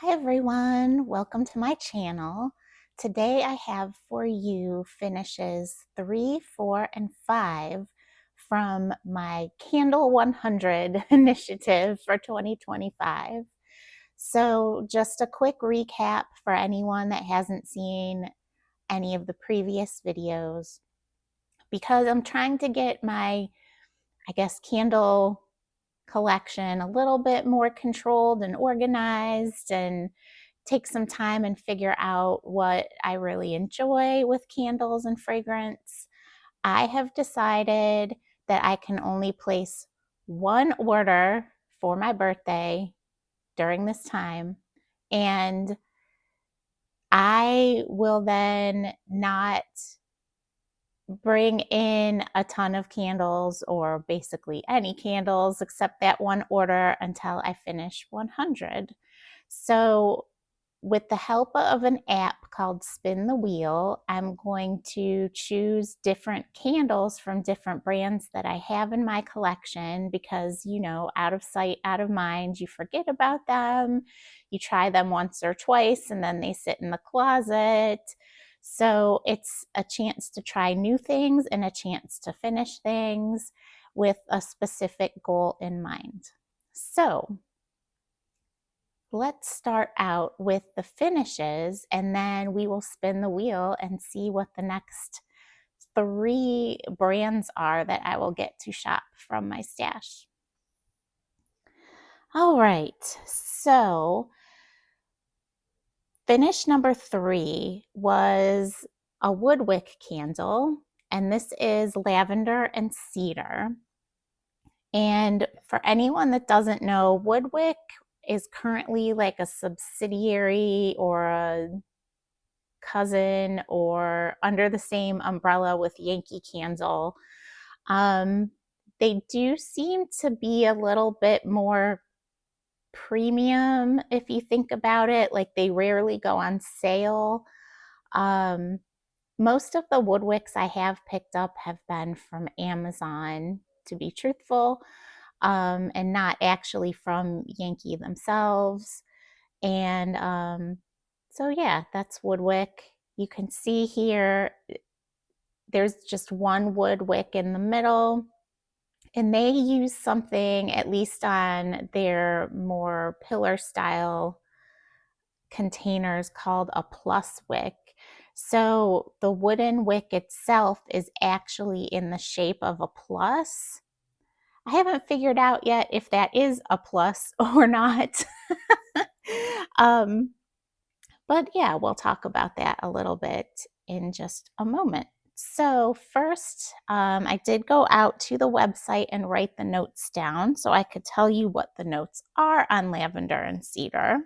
Hi everyone, welcome to my channel. Today I have for you finishes 3, 4, and 5 from my Candle 100 initiative for 2025. So just a quick recap for anyone that hasn't seen any of the previous videos, because I'm trying to get my, candle collection a little bit more controlled and organized and take some time and figure out what I really enjoy with candles and fragrance. I have decided that I can only place one order for my birthday during this time, and I will then not bring in a ton of candles, or basically any candles except that one order, until I finish 100. So with the help of an app called Spin the Wheel, I'm going to choose different candles from different brands that I have in my collection, because, out of sight, out of mind, you forget about them. You try them once or twice and then they sit in the closet. So it's a chance to try new things and a chance to finish things with a specific goal in mind. So let's start out with the finishes, and then we will spin the wheel and see what the next 3 brands are that I will get to shop from my stash. All right, so finish number 3 was a WoodWick candle, and this is Lavender and Cedar. And for anyone that doesn't know, WoodWick is currently like a subsidiary or a cousin or under the same umbrella with Yankee Candle. They do seem to be a little bit more premium if you think about it. Like, they rarely go on sale. Most of the WoodWicks I have picked up have been from Amazon, to be truthful, and not actually from Yankee themselves. And so yeah, that's WoodWick. You can see here, there's just one WoodWick in the middle, and they use something, at least on their more pillar style containers, called a plus wick. So the wooden wick itself is actually in the shape of a plus. I haven't figured out yet if that is a plus or not. um, But yeah, we'll talk about that a little bit in just a moment. So first, I did go out to the website and write the notes down so I could tell you what the notes are on Lavender and Cedar.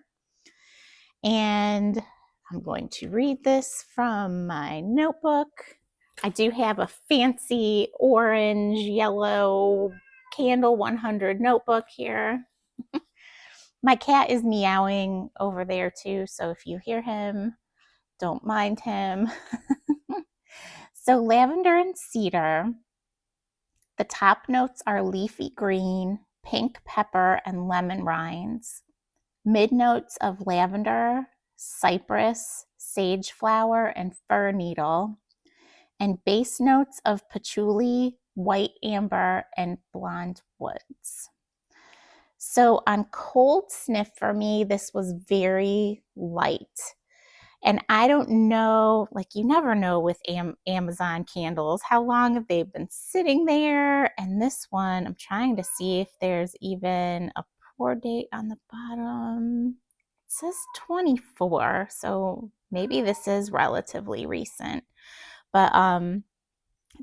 And I'm going to read this from my notebook. I do have a fancy orange, yellow Candle 100 notebook here. My cat is meowing over there too, so if you hear him, don't mind him. So Lavender and Cedar, the top notes are leafy green, pink pepper, and lemon rinds. Mid notes of lavender, cypress, sage flower, and fir needle. And base notes of patchouli, white amber, and blonde woods. So on cold sniff, for me, this was very light. And I don't know, like, you never know with Amazon candles, how long have they been sitting there? And this one, I'm trying to see if there's even a pour date on the bottom. It says 24, so maybe this is relatively recent. But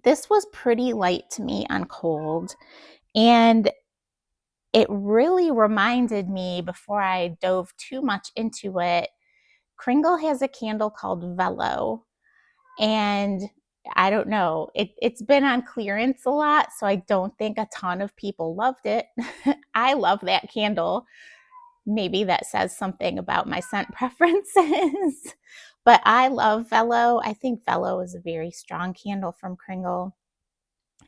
this was pretty light to me on cold. And it really reminded me, before I dove too much into it, Kringle has a candle called Velo, and I don't know, it's been on clearance a lot, so I don't think a ton of people loved it. I love that candle. Maybe that says something about my scent preferences, but I love Velo. I think Velo is a very strong candle from Kringle.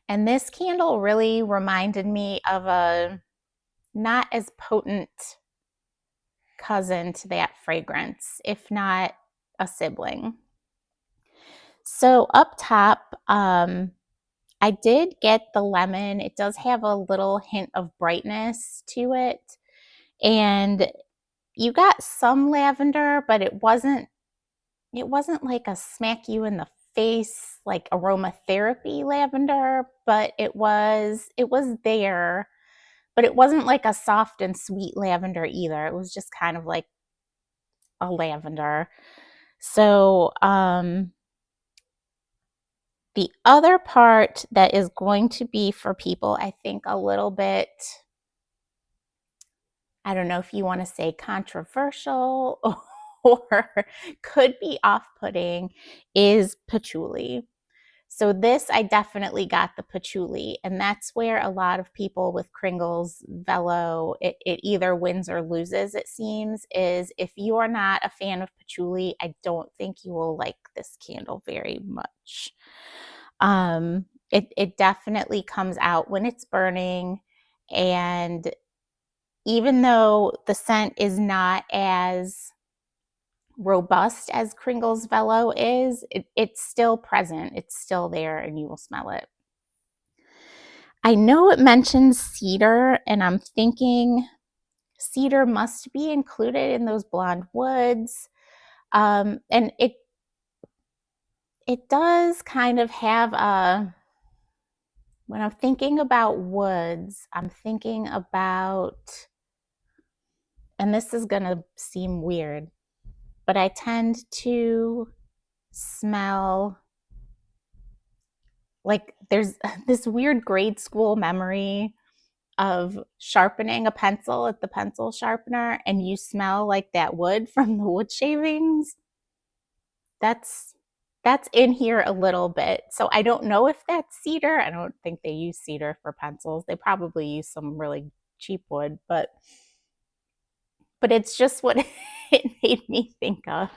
And this candle really reminded me of a not as potent cousin to that fragrance, if not a sibling. So up top, I did get the lemon. It does have a little hint of brightness to it. And you got some lavender, but it wasn't like a smack you in the face like aromatherapy lavender, but it was there, but it wasn't like a soft and sweet lavender either. It was just kind of like a lavender. So the other part that is going to be for people, I think, a little bit, I don't know if you want to say controversial or could be off-putting, is patchouli. So this, I definitely got the patchouli, and that's where a lot of people with Kringle's Velo, it either wins or loses, it seems, is if you are not a fan of patchouli, I don't think you will like this candle very much. It definitely comes out when it's burning, and even though the scent is not as robust as Kringle's Velo is, it's still present. It's still there, and you will smell it. I know it mentions cedar, and I'm thinking cedar must be included in those blonde woods. And it does kind of have a, when I'm thinking about woods, I'm thinking about, and this is going to seem weird, but I tend to smell like there's this weird grade school memory of sharpening a pencil at the pencil sharpener, and you smell like that wood from the wood shavings. That's in here a little bit. So I don't know if that's cedar. I don't think they use cedar for pencils. They probably use some really cheap wood, but it's just what it made me think of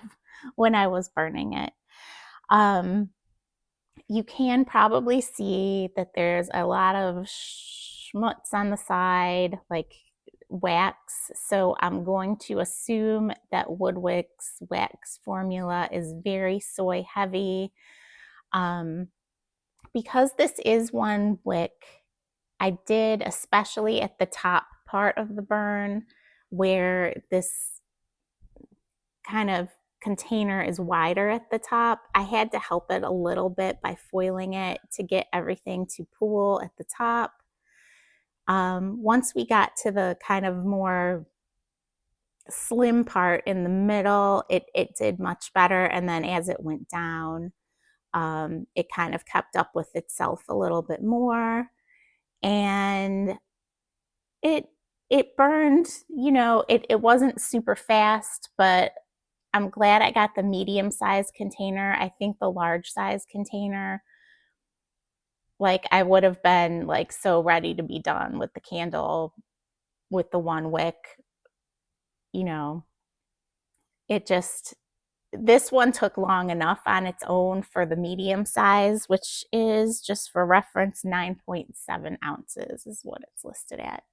when I was burning it. You can probably see that there's a lot of schmutz on the side, like wax. So I'm going to assume that WoodWick's wax formula is very soy heavy. Because this is one wick, I did, especially at the top part of the burn, where this kind of container is wider at the top, I had to help it a little bit by foiling it to get everything to pool at the top. Once we got to the kind of more slim part in the middle, it did much better. And then as it went down, it kind of kept up with itself a little bit more. And it burned, it wasn't super fast, but I'm glad I got the medium-sized container. I think the large-sized container, like I would have been like so ready to be done with the candle with the one wick. This one took long enough on its own for the medium size, which is, just for reference, 9.7 ounces is what it's listed at.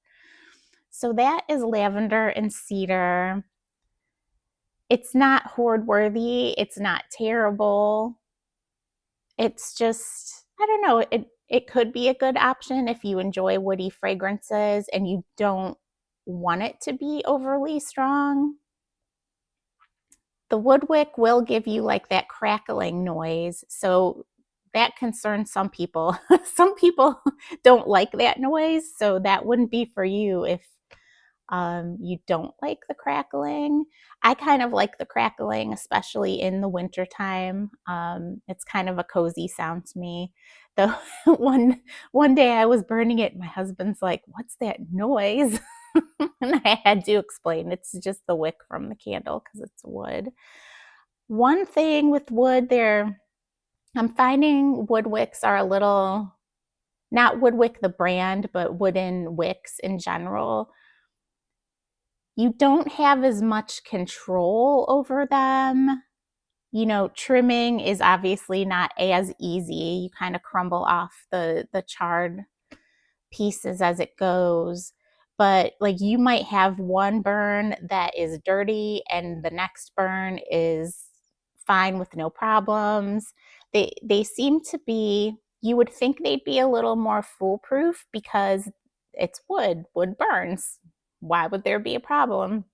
So that is lavender and cedar. It's not hoard worthy. It's not terrible. It's just, I don't know, it could be a good option if you enjoy woody fragrances and you don't want it to be overly strong. The WoodWick will give you like that crackling noise, so that concerns some people. Some people don't like that noise, so that wouldn't be for you if you don't like the crackling. I kind of like the crackling, especially in the wintertime. It's kind of a cozy sound to me. Though one day I was burning it, my husband's like, "What's that noise?" And I had to explain it's just the wick from the candle because it's wood. One thing with wood there, I'm finding wood wicks are a little, not WoodWick the brand, but wooden wicks in general, you don't have as much control over them. Trimming is obviously not as easy. You kind of crumble off the charred pieces as it goes. but like you might have one burn that is dirty and the next burn is fine with no problems. They seem to be, you would think they'd be a little more foolproof because it's wood. Wood burns. Why would there be a problem?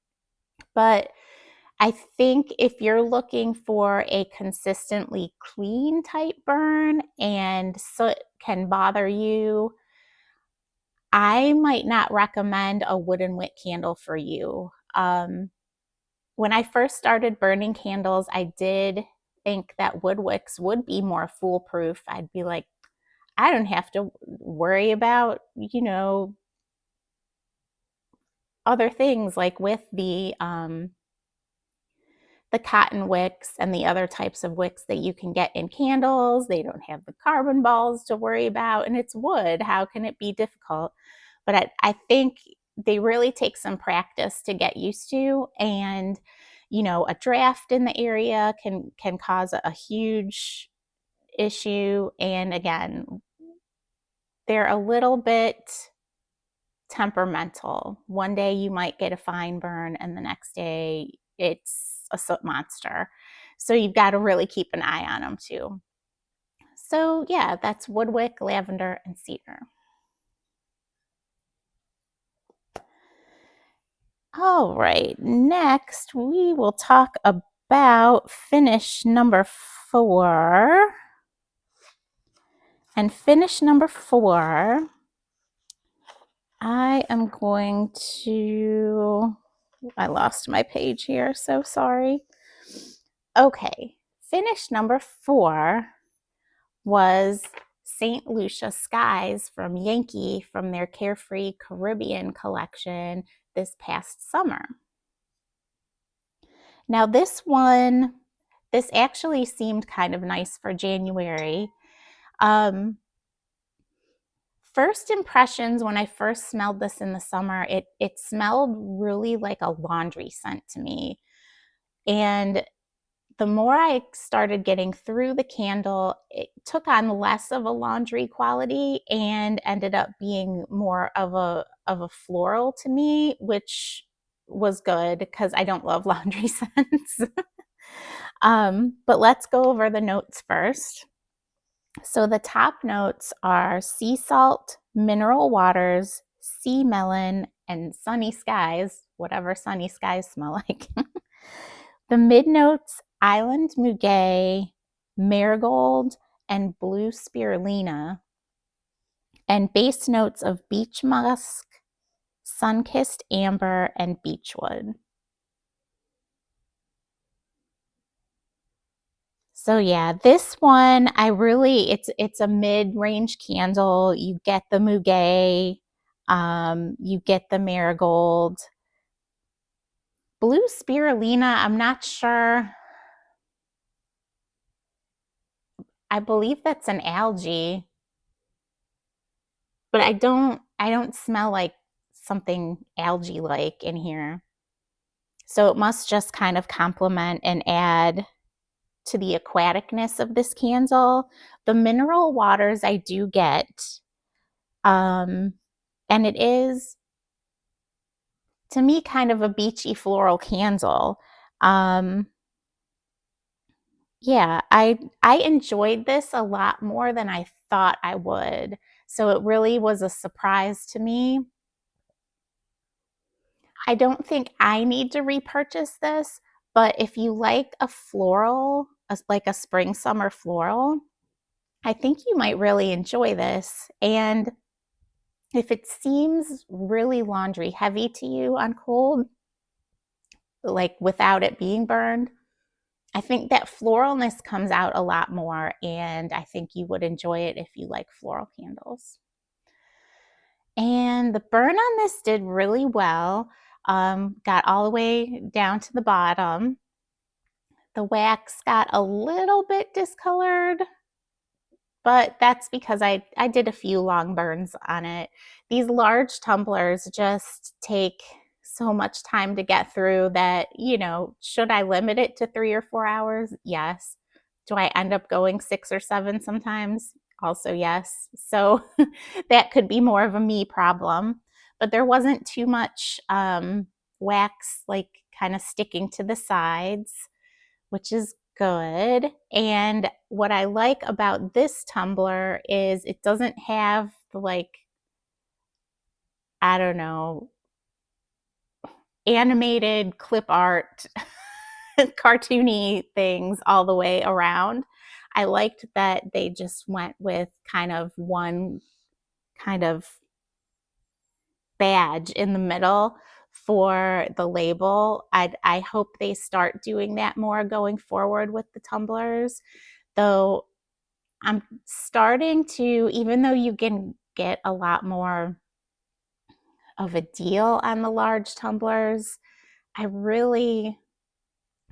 But I think if you're looking for a consistently clean type burn and soot can bother you, I might not recommend a wooden wick candle for you. When I first started burning candles, I did think that wood wicks would be more foolproof. I'd be like, I don't have to worry about, other things like with the cotton wicks and the other types of wicks that you can get in candles. They don't have the carbon balls to worry about, and it's wood. How can it be difficult? But I think they really take some practice to get used to, and a draft in the area can cause a huge issue. And again, they're a little bit temperamental. One day you might get a fine burn, and the next day it's a soot monster. So you've got to really keep an eye on them too. So yeah, that's WoodWick, Lavender, and Cedar. All right, next we will talk about finish number 4. And finish number 4, I am going to, I lost my page here, so sorry. Okay, finish number 4 was St. Lucia Skies from Yankee from their Carefree Caribbean collection this past summer. Now this actually seemed kind of nice for January. First impressions, when I first smelled this in the summer, it smelled really like a laundry scent to me. And the more I started getting through the candle, it took on less of a laundry quality and ended up being more of a floral to me, which was good because I don't love laundry scents. But let's go over the notes first. So the top notes are sea salt, mineral waters, sea melon, and sunny skies, whatever sunny skies smell like. The mid notes, island muguet, marigold, and blue spirulina. And base notes of beach musk, sun-kissed amber, and beechwood. So yeah, this one, it's a mid-range candle. You get the muguet, you get the marigold. Blue spirulina, I'm not sure. I believe that's an algae, but I don't smell like something algae-like in here. So it must just kind of complement and add to the aquaticness of this candle. The mineral waters I do get, and it is, to me, kind of a beachy floral candle. Yeah, I enjoyed this a lot more than I thought I would. So it really was a surprise to me. I don't think I need to repurchase this, but if you like a floral, like a spring summer floral, I think you might really enjoy this. And if it seems really laundry heavy to you on cold, like without it being burned, I think that floralness comes out a lot more, and I think you would enjoy it if you like floral candles. And the burn on this did really well. Got all the way down to the bottom. The wax got a little bit discolored, but that's because I did a few long burns on it. These large tumblers just take so much time to get through that, should I limit it to 3 or 4 hours? Yes. Do I end up going 6 or 7 sometimes? Also, yes. So that could be more of a me problem. but there wasn't too much wax like kind of sticking to the sides, which is good. And what I like about this tumbler is it doesn't have the like, I don't know, animated clip art cartoony things all the way around. I liked that they just went with kind of one kind of badge in the middle for the label. I hope they start doing that more going forward with the tumblers. Though I'm starting to, even though you can get a lot more of a deal on the large tumblers, I really,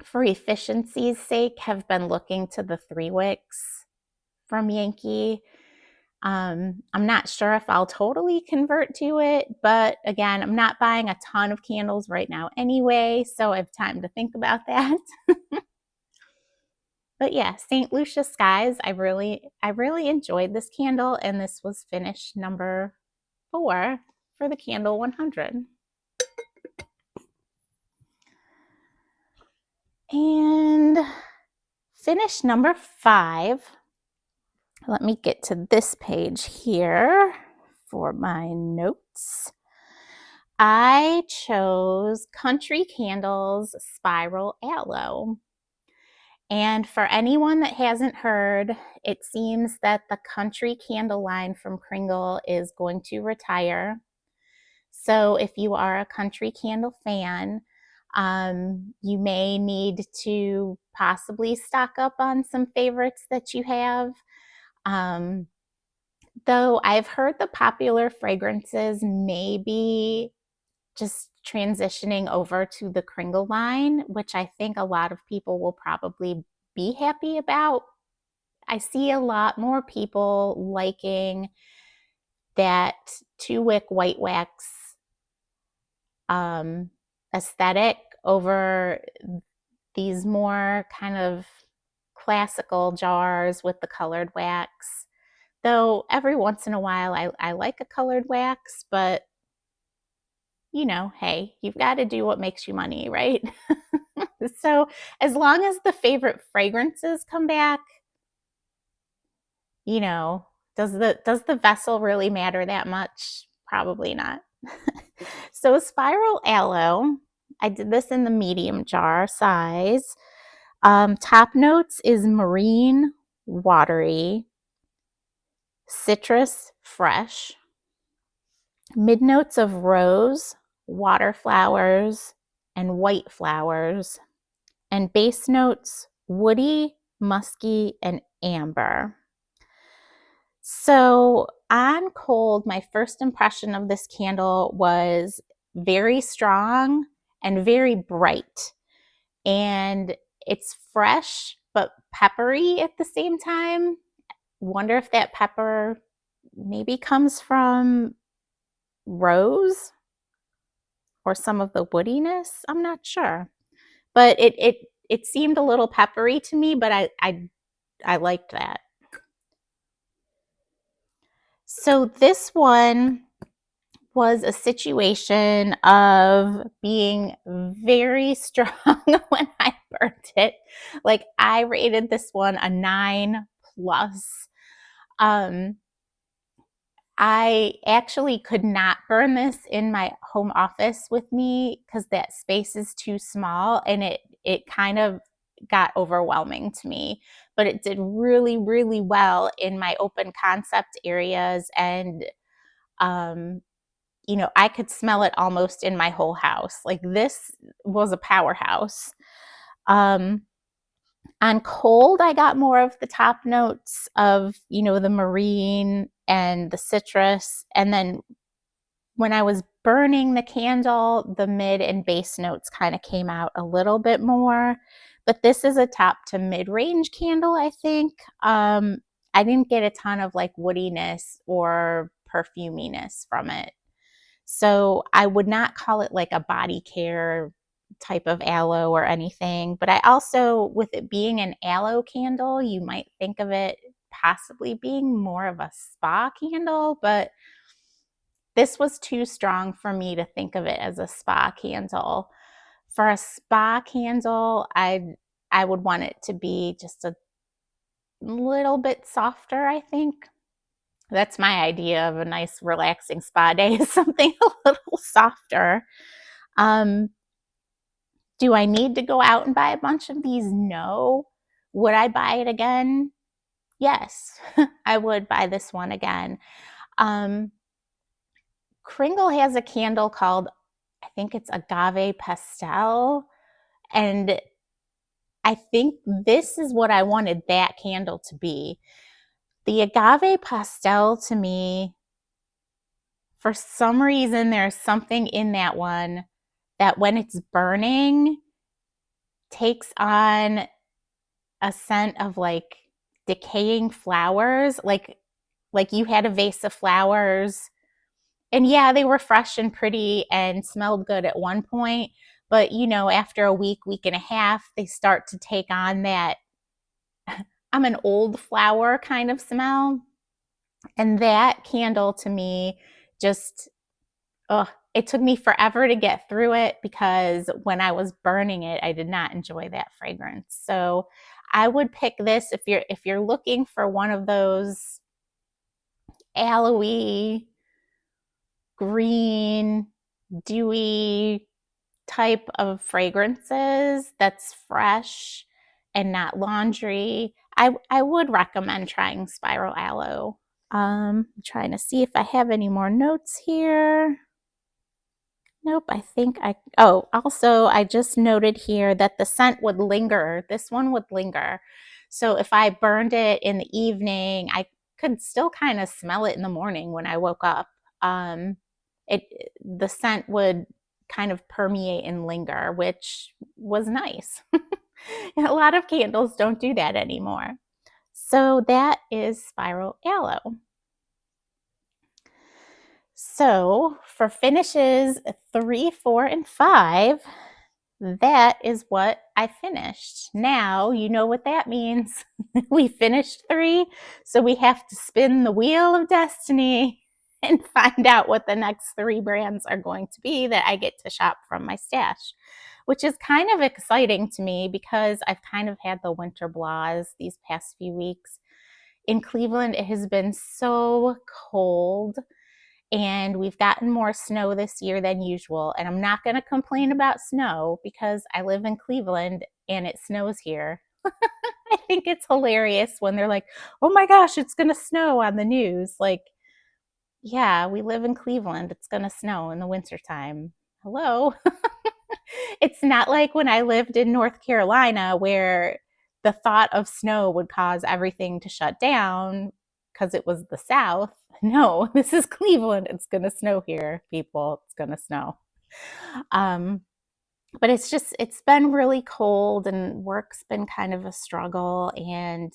for efficiency's sake, have been looking to the 3-wicks from Yankee. I'm not sure if I'll totally convert to it, but again, I'm not buying a ton of candles right now anyway, so I have time to think about that. But yeah, St. Lucia Skies, I really enjoyed this candle, and this was finish number 4 for the Candle 100. And finish number 5. Let me get to this page here for my notes. I chose Country Candles Spiral Aloe. And for anyone that hasn't heard, it seems that the Country Candle line from Kringle is going to retire. So if you are a Country Candle fan, you may need to possibly stock up on some favorites that you have. Though I've heard the popular fragrances may be just transitioning over to the Kringle line, which I think a lot of people will probably be happy about. I see a lot more people liking that 2-wick white wax aesthetic over these more kind of classical jars with the colored wax. Though every once in a while I like a colored wax, but you know, hey, you've got to do what makes you money, right? So as long as the favorite fragrances come back, you know, does the vessel really matter that much? Probably not. So Spiral Aloe, I did this in the medium jar size. Top notes is marine, watery, citrus, fresh. Mid notes of rose, water flowers, and white flowers. And base notes, woody, musky, and amber. So on cold, my first impression of this candle was very strong and very bright. And it's fresh but peppery at the same time. Wonder if that pepper maybe comes from rose or some of the woodiness. I'm not sure. But it seemed a little peppery to me, but I liked that. So this one was a situation of being very strong when I burnt it. Like I rated this one a 9+. I actually could not burn this in my home office with me because that space is too small, and it kind of got overwhelming to me. But it did really, really well in my open concept areas, and you know, I could smell it almost in my whole house. Like this was a powerhouse. On cold, I got more of the top notes of, you know, the marine and the citrus. And then when I was burning the candle, the mid and base notes kind of came out a little bit more. But this is a top to mid-range candle, I think. I didn't get a ton of like woodiness or perfuminess from it. So I would not call it like a body care type of aloe or anything. But I also, with it being an aloe candle, you might think of it possibly being more of a spa candle, but this was too strong for me to think of it as a spa candle. For a spa candle, I would want it to be just a little bit softer, I think. That's my idea of a nice relaxing spa day, is something a little softer. Do I need to go out and buy a bunch of these? No. Would I buy it again? Yes, I would buy this one again. Kringle has a candle called, I think it's Agave Pastel, and I think this is what I wanted that candle to be. The Agave Pastel, to me, for some reason, there's something in that one that when it's burning takes on a scent of like decaying flowers, like you had a vase of flowers, and yeah, they were fresh and pretty and smelled good at one point, but you know, after a week and a half, they start to take on that I'm an old flower kind of smell. And that candle, to me, just it took me forever to get through it, because when I was burning it, I did not enjoy that fragrance. So I would pick this if you're looking for one of those aloe, green, dewy type of fragrances that's fresh and not laundry. I would recommend trying Spiral Aloe. I'm trying to see if I have any more notes here. Nope, I think also I just noted here that the scent would linger. This one would linger. So if I burned it in the evening, I could still kind of smell it in the morning when I woke up. The scent would kind of permeate and linger, which was nice. A lot of candles don't do that anymore. So that is Spiral Aloe. So for finishes 3, 4, and 5, that is what I finished. Now, you know what that means. We finished 3, so we have to spin the wheel of destiny and find out what the next 3 brands are going to be that I get to shop from my stash, which is kind of exciting to me because I've kind of had the winter blahs these past few weeks. In Cleveland, it has been so cold, and we've gotten more snow this year than usual. And I'm not going to complain about snow because I live in Cleveland and it snows here. I think it's hilarious when they're like, oh my gosh, it's going to snow on the news. Like, yeah, we live in Cleveland. It's going to snow in the wintertime. Hello. It's not like when I lived in North Carolina where the thought of snow would cause everything to shut down because it was the South. No, this is Cleveland. It's going to snow here, people. It's going to snow. But it's been really cold and work's been kind of a struggle. And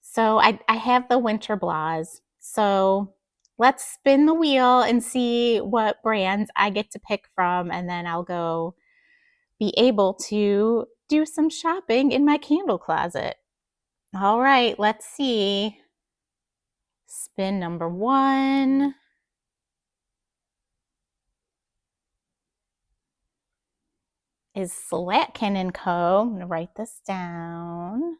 so I have the winter blahs. So let's spin the wheel and see what brands I get to pick from. And then I'll go be able to do some shopping in my candle closet. All right, let's see. Spin number 1. Is Slatkin & Co. I'm going to write this down.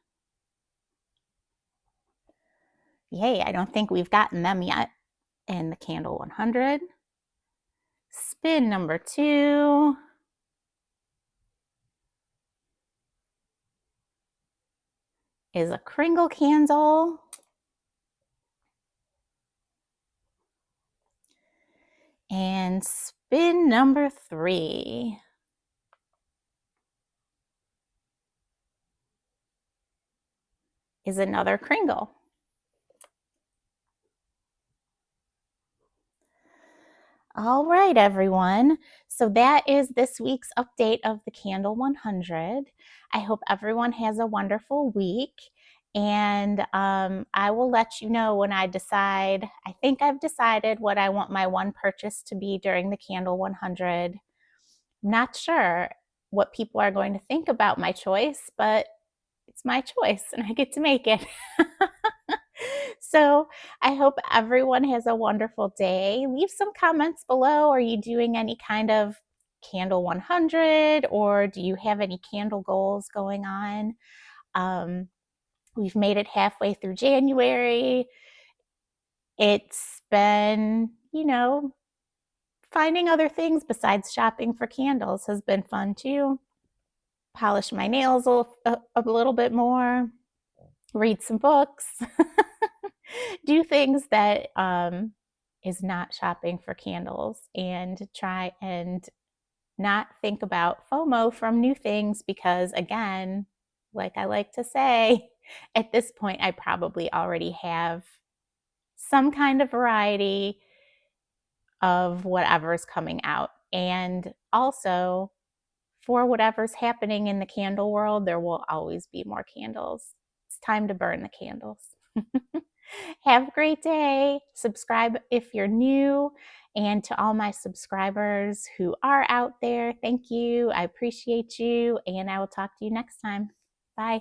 Yay, I don't think we've gotten them yet. And the Candle 100. Spin number 2. Is a Kringle candle. And spin number 3 is another Kringle. All right, everyone. So that is this week's update of the Candle 100. I hope everyone has a wonderful week. And I will let you know when I decide. I think I've decided what I want my one purchase to be during the Candle 100. Not sure what people are going to think about my choice, but it's my choice and I get to make it. So I hope everyone has a wonderful day. Leave some comments below. Are you doing any kind of candle 100, or do you have any candle goals going on? We've made it halfway through January. It's been, finding other things besides shopping for candles has been fun too. Polish my nails a little bit more, read some books, do things that is not shopping for candles, and try and not think about FOMO from new things, because again, like I like to say, at this point, I probably already have some kind of variety of whatever's coming out. And also, for whatever's happening in the candle world, there will always be more candles. It's time to burn the candles. Have a great day. Subscribe if you're new. And to all my subscribers who are out there, thank you. I appreciate you. And I will talk to you next time. Bye.